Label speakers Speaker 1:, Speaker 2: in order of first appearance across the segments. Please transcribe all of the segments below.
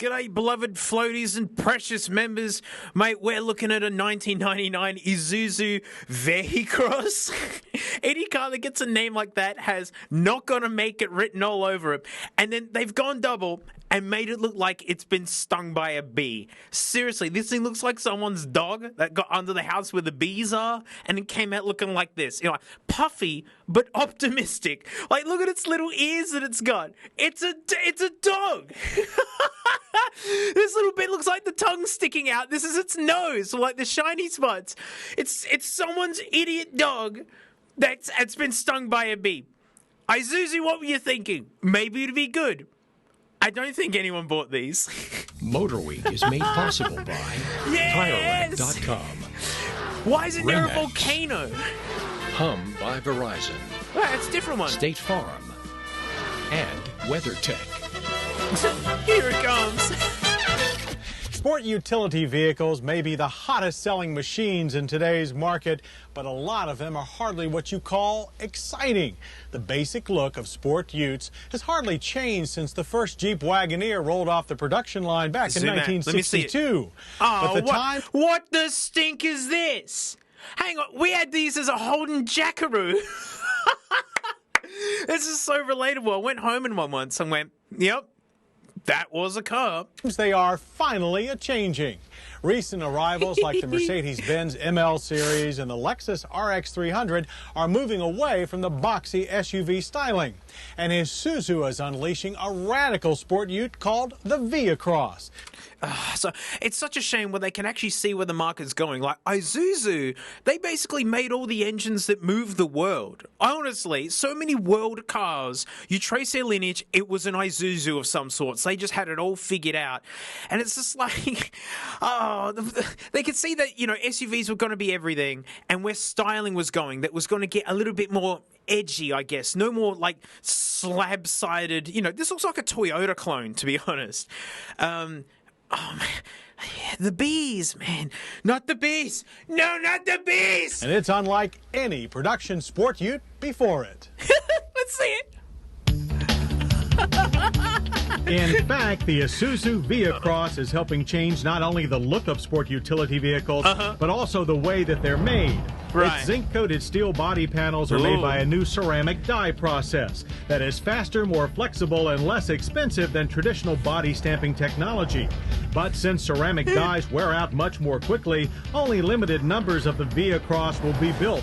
Speaker 1: G'day, beloved floaties and precious members. Mate, we're looking at a 1999 Isuzu V-Cross. Any car that gets a name like that has "not gonna make it" written all over it. And then they've gone double and made it look like it's been stung by a bee. Seriously, this thing looks like someone's dog that got under the house where the bees are and it came out looking like this. You know, puffy, but optimistic. Like, look at its little ears that it's got. It's a dog. This little bit looks like the tongue sticking out. This is its nose, like the shiny spots. It's someone's idiot dog that's been stung by a bee. Isuzu, what were you thinking? Maybe it'd be good. I don't think anyone bought these.
Speaker 2: Motor Week is made possible by TireRack.com.
Speaker 1: Why isn't there a volcano?
Speaker 2: Hum by Verizon.
Speaker 1: Well, that's a different one.
Speaker 2: State Farm. And WeatherTech.
Speaker 1: Here it comes.
Speaker 3: Sport utility vehicles may be the hottest selling machines in today's market, but a lot of them are hardly what you call exciting. The basic look of sport utes has hardly changed since the first Jeep Wagoneer rolled off the production line back in 1962.
Speaker 1: Oh, what the stink is this? Hang on, we had these as a Holden Jackaroo. This is so relatable. I went home in one once and went, yep. That was a car.
Speaker 3: They are finally a-changing. Recent arrivals like the Mercedes-Benz ML Series and the Lexus RX 300 are moving away from the boxy SUV styling. And Isuzu is unleashing a radical sport ute called the V-Cross.
Speaker 1: So it's such a shame where they can actually see where the market's going. Like Isuzu, they basically made all the engines that move the world. Honestly, so many world cars, you trace their lineage, it was an Isuzu of some sorts. They just had it all figured out. And it's just like, they could see that, you know, SUVs were going to be everything and where styling was going, that was going to get a little bit more edgy, I guess. No more like slab-sided, you know, this looks like a Toyota clone, to be honest. Oh, man. The bees, man. Not the bees. No, not the bees.
Speaker 3: And it's unlike any production sport ute before it.
Speaker 1: Let's see it.
Speaker 3: In fact, the Isuzu V-Cross is helping change not only the look of sport utility vehicles, but also the way that they're made.
Speaker 1: Right.
Speaker 3: Its zinc-coated steel body panels are made by a new ceramic die process that is faster, more flexible, and less expensive than traditional body stamping technology. But since ceramic dies wear out much more quickly, only limited numbers of the V-Cross will be built.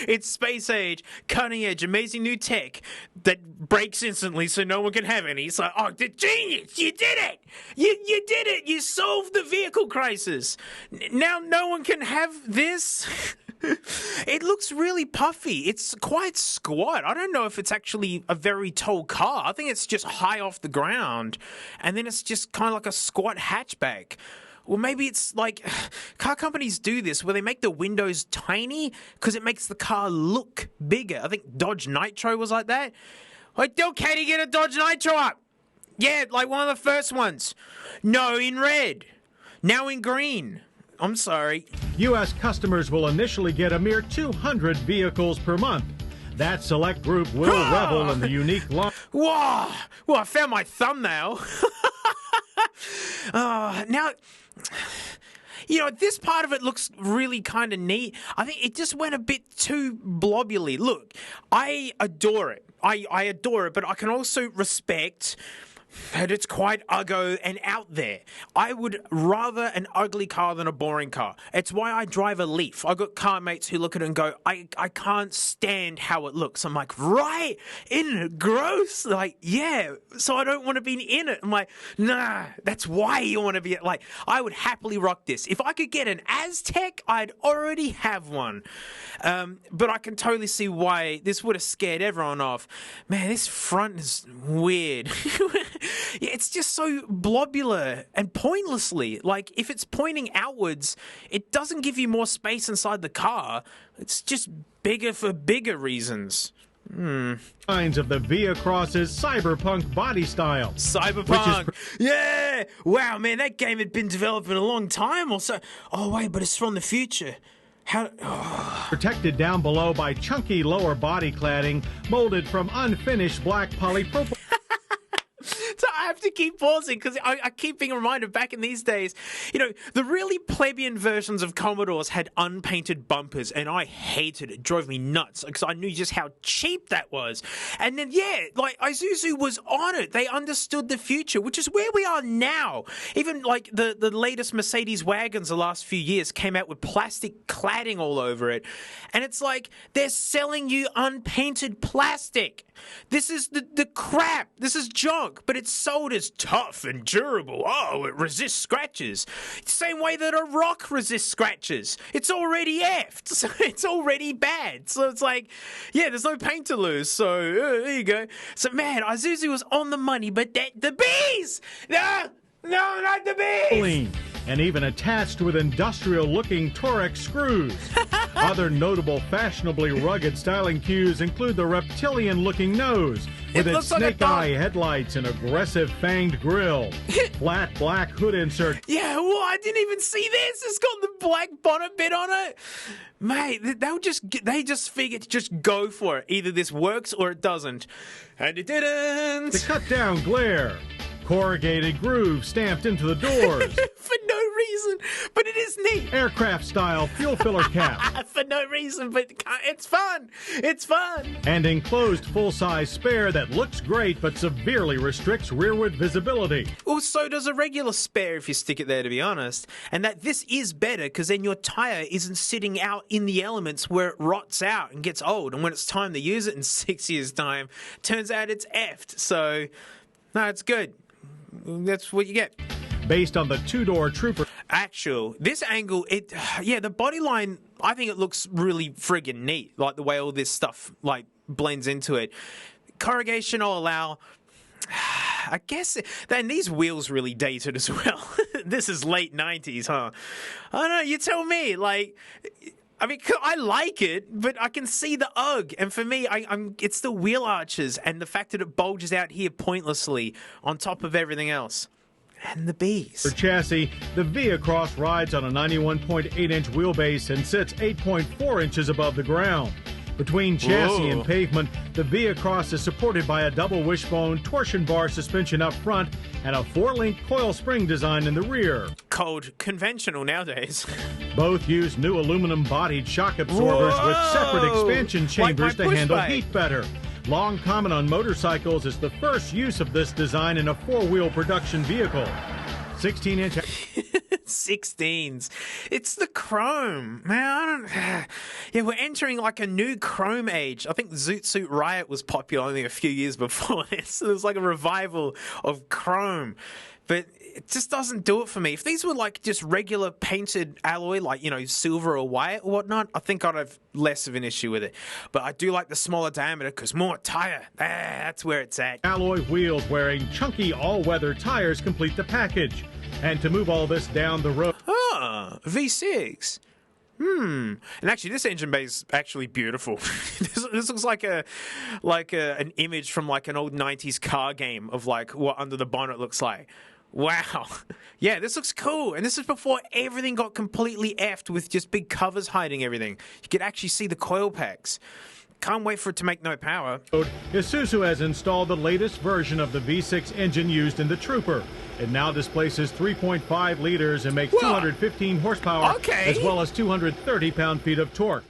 Speaker 1: It's space age, cutting edge, amazing new tech that breaks instantly so no one can have any. It's like, oh, the genius, you did it! You did it! You solved the vehicle crisis. Now no one can have this. It looks really puffy. It's quite squat. I don't know if it's actually a very tall car. I think it's just high off the ground. And then it's just kind of like a squat hatchback. Well, maybe it's like car companies do this where they make the windows tiny because it makes the car look bigger. I think Dodge Nitro was like that. Like, tell Katie, get a Dodge Nitro up. Yeah, like one of the first ones. No, in red. Now in green. I'm sorry.
Speaker 3: U.S. customers will initially get a mere 200 vehicles per month. That select group will revel in the unique line.
Speaker 1: Whoa! Well, I found my thumbnail. Now, you know, this part of it looks really kind of neat. I think it just went a bit too blobularly. Look, I adore it. I adore it, but I can also respect that it's quite uggo and out there. I would rather an ugly car than a boring car. It's why I drive a Leaf. I've got car mates who look at it and go, I can't stand how it looks. I'm like, right? Isn't it gross? Like, yeah, so I don't want to be in it. I'm like, nah, that's why you want to be like, I would happily rock this. If I could get an Aztec, I'd already have one. But I can totally see why this would have scared everyone off. Man, this front is weird. Yeah, it's just so blobular and pointlessly. Like, if it's pointing outwards, it doesn't give you more space inside the car. It's just bigger for bigger reasons.
Speaker 3: Signs of the V-Cross's cyberpunk body style.
Speaker 1: Cyberpunk! Yeah! Wow, man, that game had been developed in a long time or so. Oh, wait, but it's from the future.
Speaker 3: Protected down below by chunky lower body cladding, molded from unfinished black polypropylene.
Speaker 1: So I have to keep pausing because I keep being reminded back in these days, you know, the really plebeian versions of Commodores had unpainted bumpers, and I hated it. It drove me nuts because I knew just how cheap that was. And then, yeah, like Isuzu was on it. They understood the future, which is where we are now. Even like the latest Mercedes wagons the last few years came out with plastic cladding all over it. And it's like they're selling you unpainted plastic. This is the crap. This is junk, but it's sold as tough and durable. Oh, it resists scratches. Same way that a rock resists scratches. It's already effed, so it's already bad. So it's like, yeah, there's no paint to lose. So there you go. So man, Isuzu was on the money, but the bees! No, not the bees!
Speaker 3: And even attached with industrial-looking Torex screws. Other notable fashionably rugged styling cues include the reptilian-looking nose with its snake-eye headlights and aggressive fanged grille, flat black hood insert.
Speaker 1: Yeah, well, I didn't even see this. It's got the black bonnet bit on it. Mate, they just figured to just go for it. Either this works or it doesn't. And it didn't.
Speaker 3: To cut down glare. Corrugated grooves stamped into the doors.
Speaker 1: For no reason, but it is neat.
Speaker 3: Aircraft-style fuel filler cap.
Speaker 1: For no reason, but it's fun. It's fun.
Speaker 3: And enclosed full-size spare that looks great but severely restricts rearward visibility.
Speaker 1: Well, so does a regular spare if you stick it there, to be honest. And that this is better because then your tyre isn't sitting out in the elements where it rots out and gets old. And when it's time to use it in 6 years' time, turns out it's effed. So, no, it's good. That's what you get.
Speaker 3: Based on the two-door Trooper.
Speaker 1: This angle, the body line, I think it looks really friggin' neat. Like the way all this stuff like blends into it. Corrugation I'll allow. I guess, and these wheels really dated as well. This is late 90s, huh? I don't know, you tell me. Like, I mean, I like it, but I can see the ugg. And for me, it's the wheel arches and the fact that it bulges out here pointlessly on top of everything else. And the bees.
Speaker 3: For chassis, the V-Across rides on a 91.8-inch wheelbase and sits 8.4 inches above the ground. Between chassis and pavement, the V-Across is supported by a double wishbone torsion bar suspension up front and a 4-link coil spring design in the rear.
Speaker 1: Called conventional nowadays.
Speaker 3: Both use new aluminum-bodied shock absorbers with separate expansion chambers to handle heat better. Long common on motorcycles is the first use of this design in a four-wheel production vehicle. 16-inch...
Speaker 1: 16s. It's the chrome. Man, yeah, we're entering like a new chrome age. I think Zoot Suit Riot was popular only a few years before this. So there's like a revival of chrome. But it just doesn't do it for me. If these were like just regular painted alloy, like, you know, silver or white or whatnot, I think I'd have less of an issue with it. But I do like the smaller diameter because more tire. That's where it's at.
Speaker 3: Alloy wheels wearing chunky all-weather tires complete the package. And to move all this down the road...
Speaker 1: V6. And actually, this engine bay is actually beautiful. This looks like an image from like an old 90s car game of like what under the bonnet looks like. Wow. Yeah, this looks cool. And this is before everything got completely effed with just big covers hiding everything. You could actually see the coil packs. Can't wait for it to make no power.
Speaker 3: Isuzu has installed the latest version of the V6 engine used in the Trooper. It now displaces 3.5 liters and makes 215 horsepower, as well as 230 pound-feet of torque,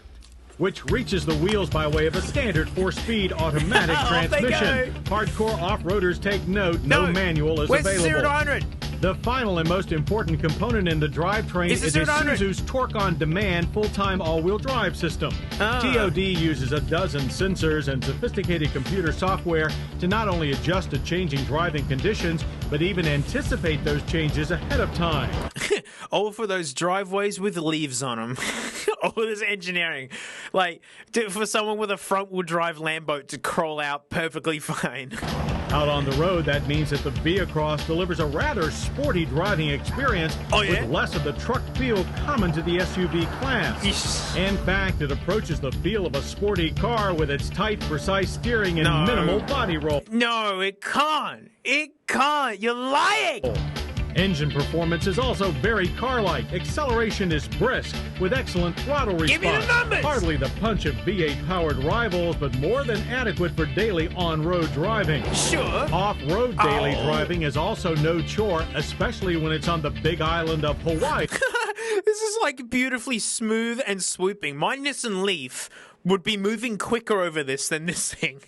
Speaker 3: which reaches the wheels by way of a standard 4-speed automatic transmission. Hardcore off-roaders take note, no manual is available.
Speaker 1: 0 to 100?
Speaker 3: The final and most important component in the drivetrain is Isuzu's Torque on Demand full-time all-wheel drive system. TOD uses a dozen sensors and sophisticated computer software to not only adjust to changing driving conditions, but even anticipate those changes ahead of time.
Speaker 1: All for those driveways with leaves on them. All this engineering. Like, for someone with a front-wheel drive Lambo to crawl out perfectly fine.
Speaker 3: Out on the road, that means that the V-Across delivers a rather sporty driving experience with less of the truck feel common to the SUV class. In fact, it approaches the feel of a sporty car with its tight, precise steering and minimal body roll.
Speaker 1: No, it can't. It can't. You're lying.
Speaker 3: Engine performance is also very car-like. Acceleration is brisk, with excellent throttle response.
Speaker 1: Give me the numbers!
Speaker 3: Hardly the punch of V8-powered rivals, but more than adequate for daily on-road driving.
Speaker 1: Sure.
Speaker 3: Off-road daily driving is also no chore, especially when it's on the big island of Hawaii.
Speaker 1: This is like beautifully smooth and swooping. My Nissan Leaf would be moving quicker over this than this thing.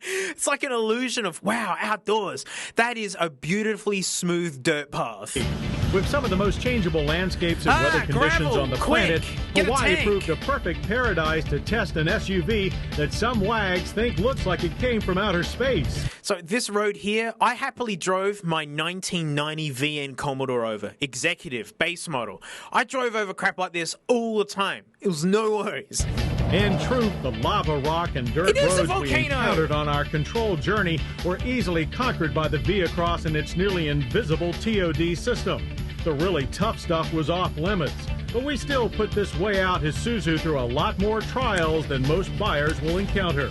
Speaker 1: It's like an illusion of, wow, outdoors. That is a beautifully smooth dirt path.
Speaker 3: With some of the most changeable landscapes and weather conditions
Speaker 1: gravel,
Speaker 3: on the
Speaker 1: quick,
Speaker 3: planet,
Speaker 1: get a
Speaker 3: Hawaii
Speaker 1: tank.
Speaker 3: proved a perfect paradise to test an SUV that some wags think looks like it came from outer space.
Speaker 1: So this road here, I happily drove my 1990 VN Commodore over. Executive, base model. I drove over crap like this all the time. It was no worries.
Speaker 3: In truth, the lava rock and dirt
Speaker 1: It is a
Speaker 3: roads we
Speaker 1: volcano.
Speaker 3: encountered on our controlled journey were easily conquered by the V-Across and its nearly invisible TOD system. The really tough stuff was off limits, but we still put this way out Isuzu through a lot more trials than most buyers will encounter.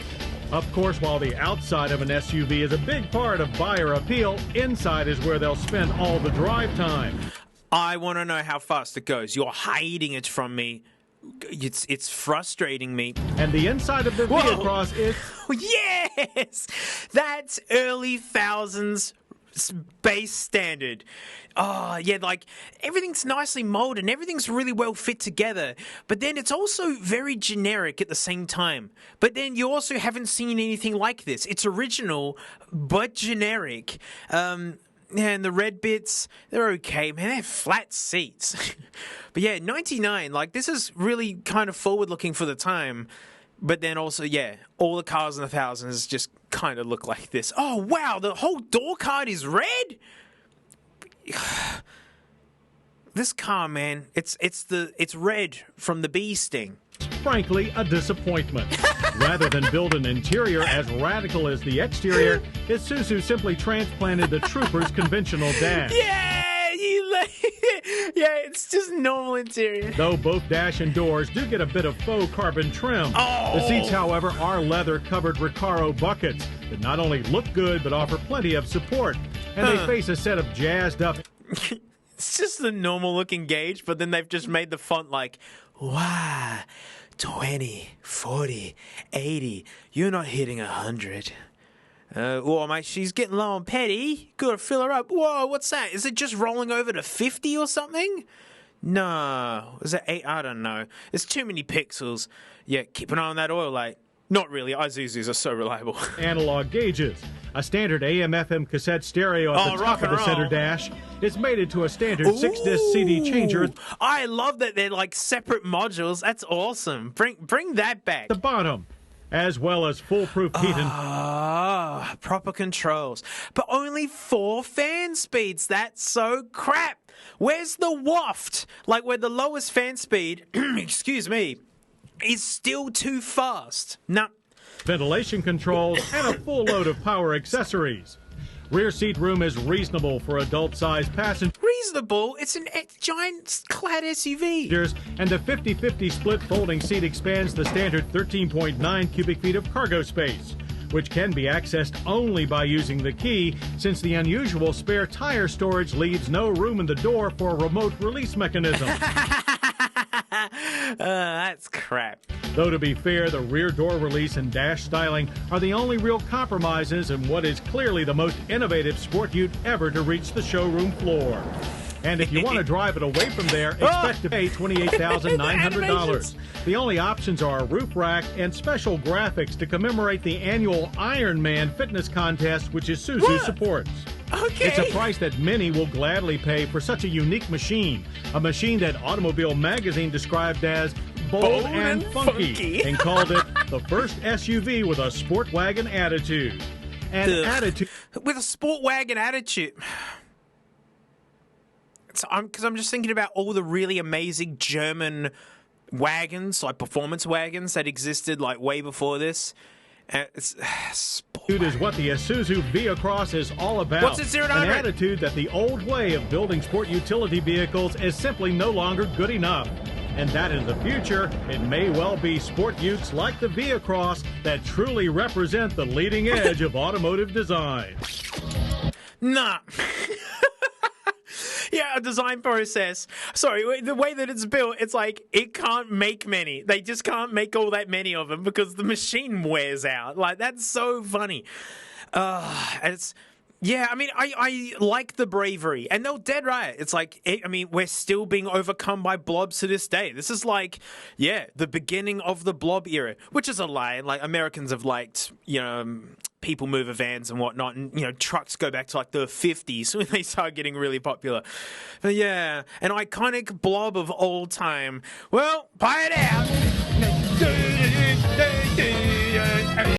Speaker 3: Of course, while the outside of an SUV is a big part of buyer appeal, inside is where they'll spend all the drive time.
Speaker 1: I want to know how fast it goes. You're hiding it from me. It's frustrating me.
Speaker 3: And the inside of the
Speaker 1: Whoa.
Speaker 3: V-Across is...
Speaker 1: Yes! That's early thousands base standard. Oh, yeah, like everything's nicely molded and everything's really well fit together. But then it's also very generic at the same time. But then you also haven't seen anything like this. It's original, but generic. And the red bits, they're okay, man. They have flat seats. But yeah, 99, like this is really kind of forward looking for the time. But then also, yeah, all the cars in the thousands just kind of look like this. Oh, wow, the whole door card is red? This car, man, it's red from the bee sting.
Speaker 3: Frankly, a disappointment. Rather than build an interior as radical as the exterior, Isuzu simply transplanted the Trooper's conventional dash.
Speaker 1: Yeah, it's just normal interior.
Speaker 3: Though both dash and doors do get a bit of faux carbon trim.
Speaker 1: Oh.
Speaker 3: The seats, however, are leather-covered Recaro buckets that not only look good but offer plenty of support. And they face a set of jazzed-up...
Speaker 1: It's just the normal-looking gauge, but then they've just made the font like, wow, 20, 40, 80. You're not hitting 100. Oh, mate, she's getting low on petty. Gotta fill her up. Whoa, what's that? Is it just rolling over to 50 or something? No. Is it 8? I don't know. There's too many pixels. Yeah, keep an eye on that oil light. Not really. Isuzus are so reliable.
Speaker 3: Analog gauges. A standard AM/FM cassette stereo at the top of the center dash is mated to a standard 6-disc CD changer.
Speaker 1: I love that they're like separate modules. That's awesome. Bring that back.
Speaker 3: The bottom, as well as foolproof heat and...
Speaker 1: proper controls. But only 4 fan speeds. That's so crap. Where's the waft? Like where the lowest fan speed, excuse me, is still too fast. Nah.
Speaker 3: Ventilation controls, and a full load of power accessories. Rear seat room is reasonable for adult-sized passengers.
Speaker 1: Reasonable? It's a giant clad SUV.
Speaker 3: And the 50-50 split folding seat expands the standard 13.9 cubic feet of cargo space, which can be accessed only by using the key, since the unusual spare tire storage leaves no room in the door for a remote release mechanism.
Speaker 1: That's crap.
Speaker 3: Though to be fair, the rear door release and dash styling are the only real compromises in what is clearly the most innovative sport ute ever to reach the showroom floor. And if you want to drive it away from there, expect to pay $28,900. The only options are a roof rack and special graphics to commemorate the annual Iron Man fitness contest, which Isuzu supports.
Speaker 1: Okay.
Speaker 3: It's a price that many will gladly pay for such a unique machine. A machine that Automobile Magazine described as bold and funky and called it the first SUV with a sport wagon attitude.
Speaker 1: With a sport wagon attitude. Because I'm just thinking about all the really amazing German wagons, like performance wagons that existed like way before this.
Speaker 3: Sport is what the Isuzu V-Across is all about.
Speaker 1: What's it 0 to 100?
Speaker 3: An attitude that the old way of building sport utility vehicles is simply no longer good enough. And that in the future, it may well be sport utes like the V-Across that truly represent the leading edge of automotive design.
Speaker 1: Nah. Yeah, a design process. Sorry, the way that it's built, it's like it can't make many. They just can't make all that many of them because the machine wears out. Like, that's so funny. It's... Yeah, I mean, I like the bravery, and they're dead right. It's like, I mean, we're still being overcome by blobs to this day. This is like, yeah, the beginning of the blob era, which is a lie. Like, Americans have liked, people mover vans and whatnot, and, trucks go back to like the 50s when they started getting really popular. But yeah, an iconic blob of all time. Well, buy it out.